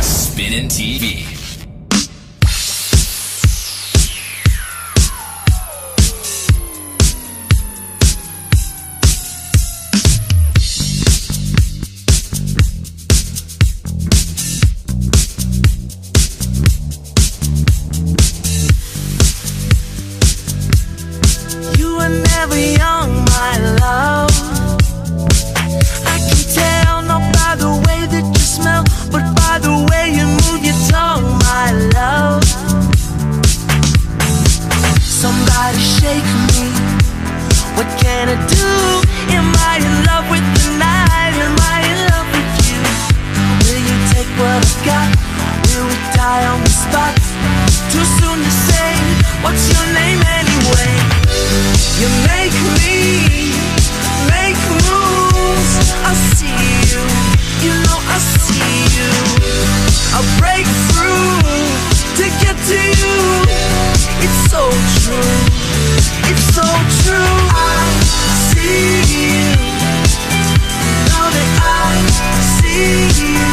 Spinning TV. You were never young, my love. I can tell not by the way that you smell, but by the way you move your tongue, my love. Somebody shake me. What can I do? Am I in love with the night? Am I in love with you? Will you take what I got? Will we die on the spot? Too soon to say. What's your name anyway? You make me make moves. I see you, you know I see you. I break through to get to you. It's so true, it's so true. I see you, know that I see you.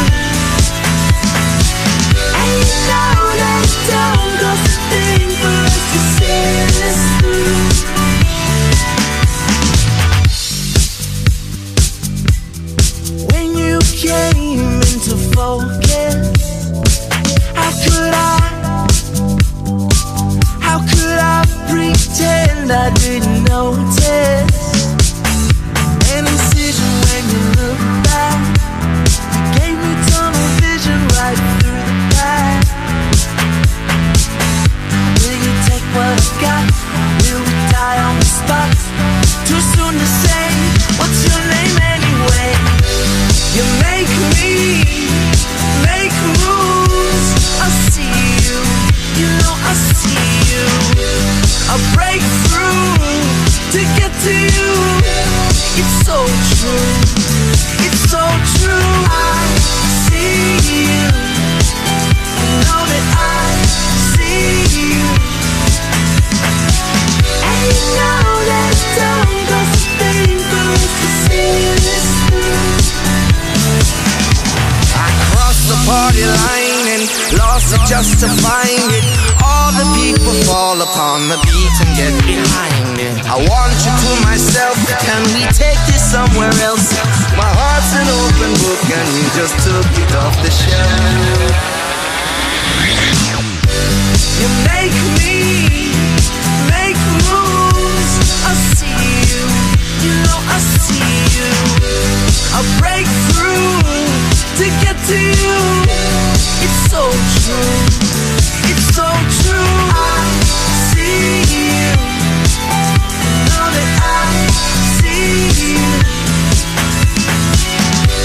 And you know that it don't cost a thing for us to see this through. When you came into focus, how could I pretend I didn't notice? An incision when you look back, you gave me tunnel vision right through the back. Will you take what I got? Will we die on the spot? Too soon to say. What's your name anyway? You make me make moves. I see you, you know I see you. I break through to get to you. It's so true, it's so true. I see you, you know that I see you. And you know that it don't cost a thing for us to see this through. I crossed the party line and lost it just to find it. All the people fall upon the beat and get behind it. I want you to myself, can we take this somewhere else? My heart's an open book and you just took it off the shelf. You make me make moves. I see you, you know I see you. I break through to get to you. It's so true, it's so true. I see you, know that I see you.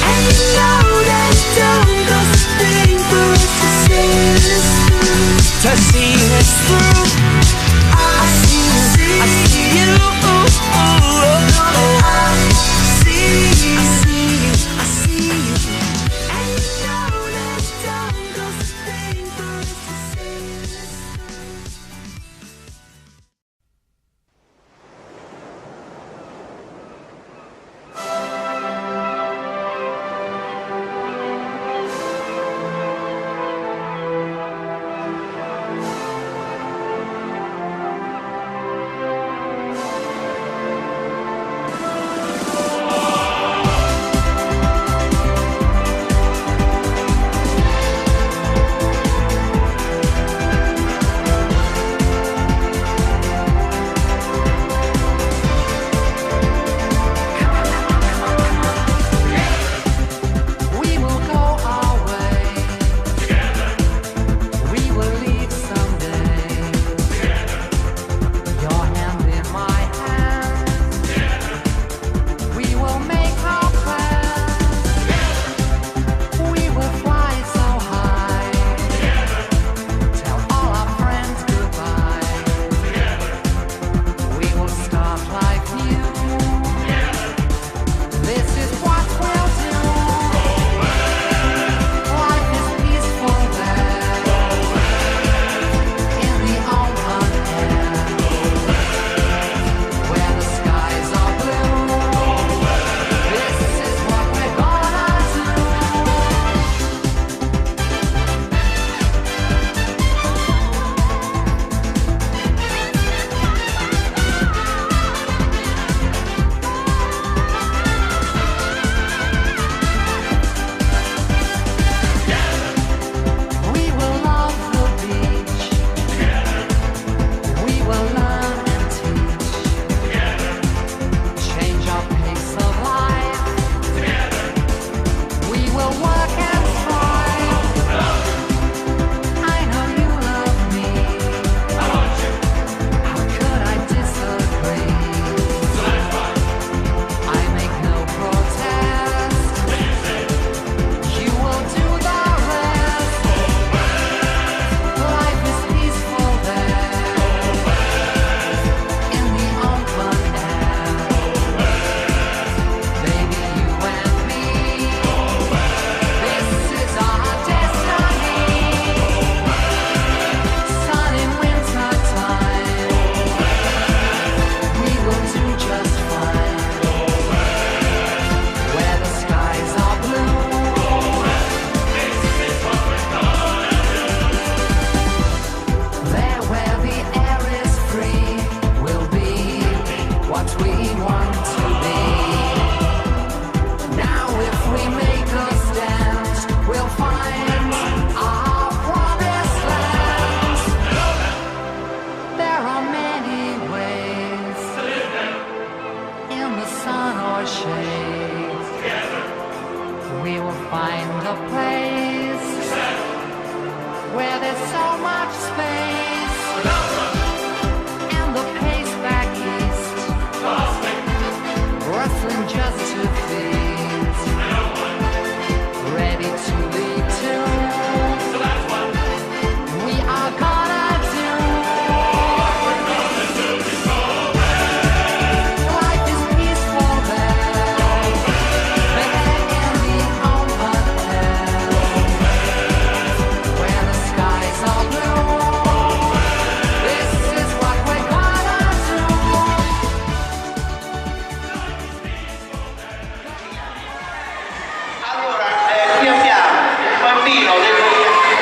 And you know that it don't cost a thing for us to see this through. To see this through. I see you, I see you. Know that I see you, I see you, I see you. And you know that it don't cost a thing for We will find a place where there's so much space, and the pace back east, rustling just to feet, ready to lead to. We are gonna do. Life is peaceful there. The head can be on a hill, where the skies are blue. This is what we're gonna do. Allora, qui abbiamo il bambino del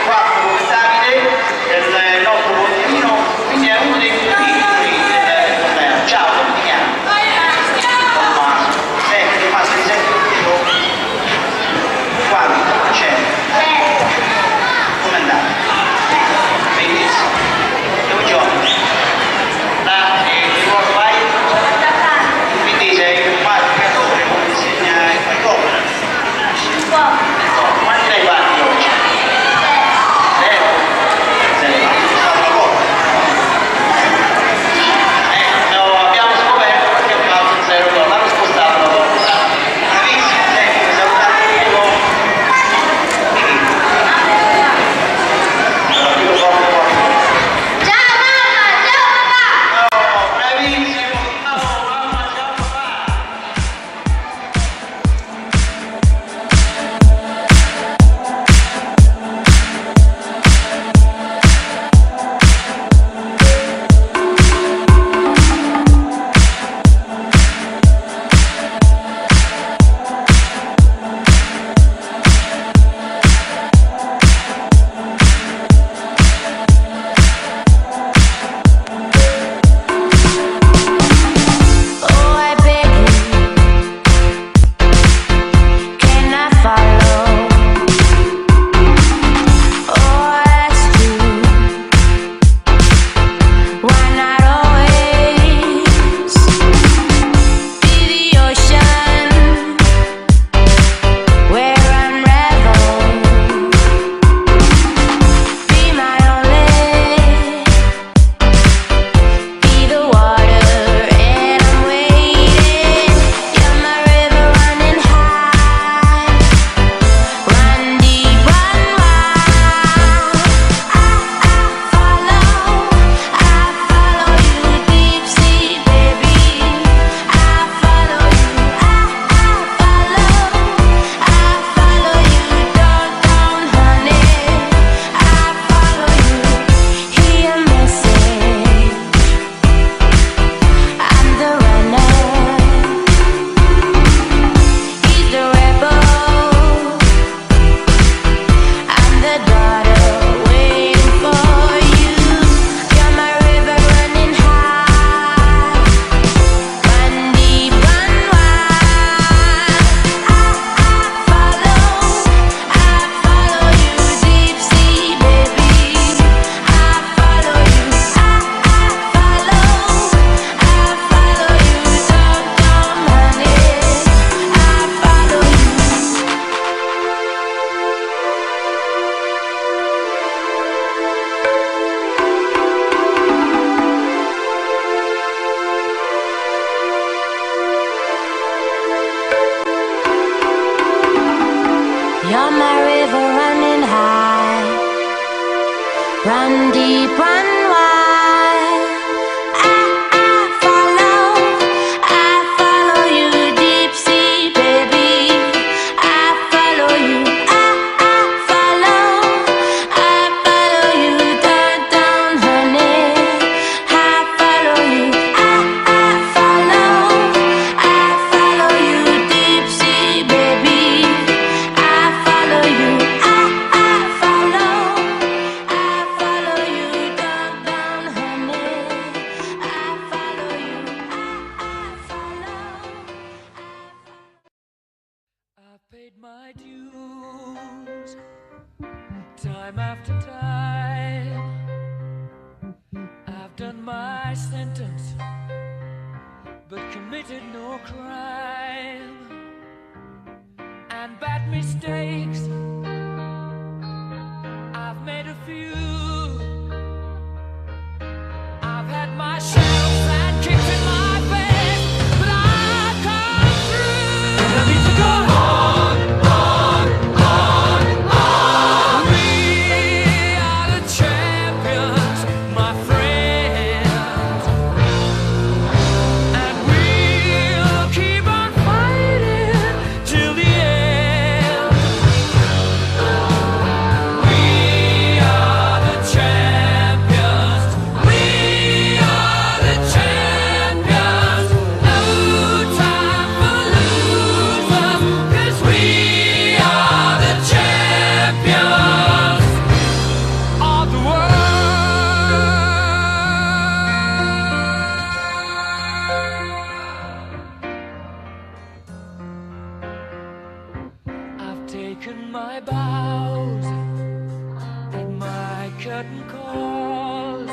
4 Davide, del nostro bambino, quindi è uno dei più piccoli del torneo. Ciao, come ti chiami? Tommaso. Senti, Tommaso, ti senti tutto? Quanto? C'è? Come è andato? Benissimo. Dove giochi? Là, di nuovo vai? Quindi sei un giocatore, come insegna il gol. Quanti ne hai fatti oggi? Zero. Una volta. No, abbiamo scoperto perché ho fatto un 0 gol, l'hanno spostato una volta. Bravissimo, senti, salutare il tuo. Io proprio. Ciao mamma, ciao papà! No, bravissimo. Ciao mamma, ciao papà. Oh, I beg you, can I follow? Oh, I ask you, why not always be the ocean where unravel? Be my only, be the water, and I'm waiting. You're my river running high, run deep, run wide. I follow you deep sea, baby. I follow you, I follow you, down, honey. I follow you, hear a message. I'm the runner, he's the rebel. I'm the daughter waiting for you. You're my river running high, run deep, run wide. I follow you deep sea, baby. I follow you, I follow you, down, honey. I follow you. You're my river running high, run deep, run wide. I follow you deep sea, baby. I follow you, I follow you, down, honey. I follow you, I follow you deep sea, baby. I follow you, I follow you, down, honey. I follow you, I follow. I've paid my dues time after time. I've done my sentence, but committed no crime. And and bad mistakes. I've made a few. I've had my share of bad kicks in my face, but I've come through. I need to go on, on, on, on. We are the champions, my friends, and we'll keep on fighting till the end. We are the champions. We are the champions. No time for losers, 'cause we are the champions of the world. I've taken my bows and my curtain calls.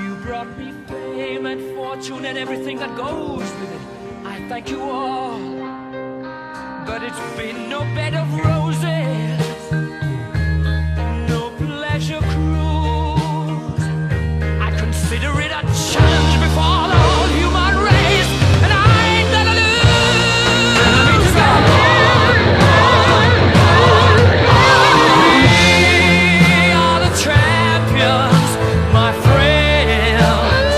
You brought me fame and fortune and everything that goes with it. I thank you all, but it's been no bed of roses, no pleasure cruise. I consider it a challenge before the whole human race, and I ain't gonna lose. I need to go on, on, on, on. We are the champions, my friends,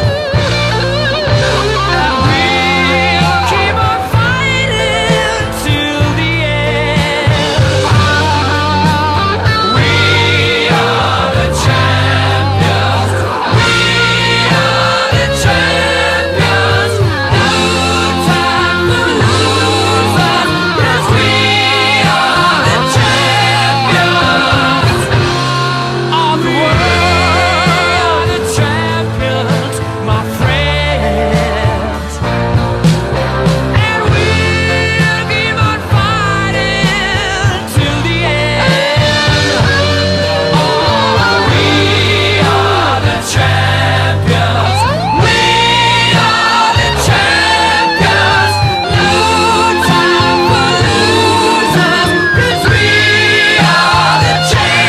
and we'll keep on fighting till the end. We are the champions. We are the champions. No time for losers, 'cause we are the champions of the world. The champions, my friends, and we'll keep on fighting till the end. Oh, we are the champions. We are the champions. No time for losers, 'cause we are the champions.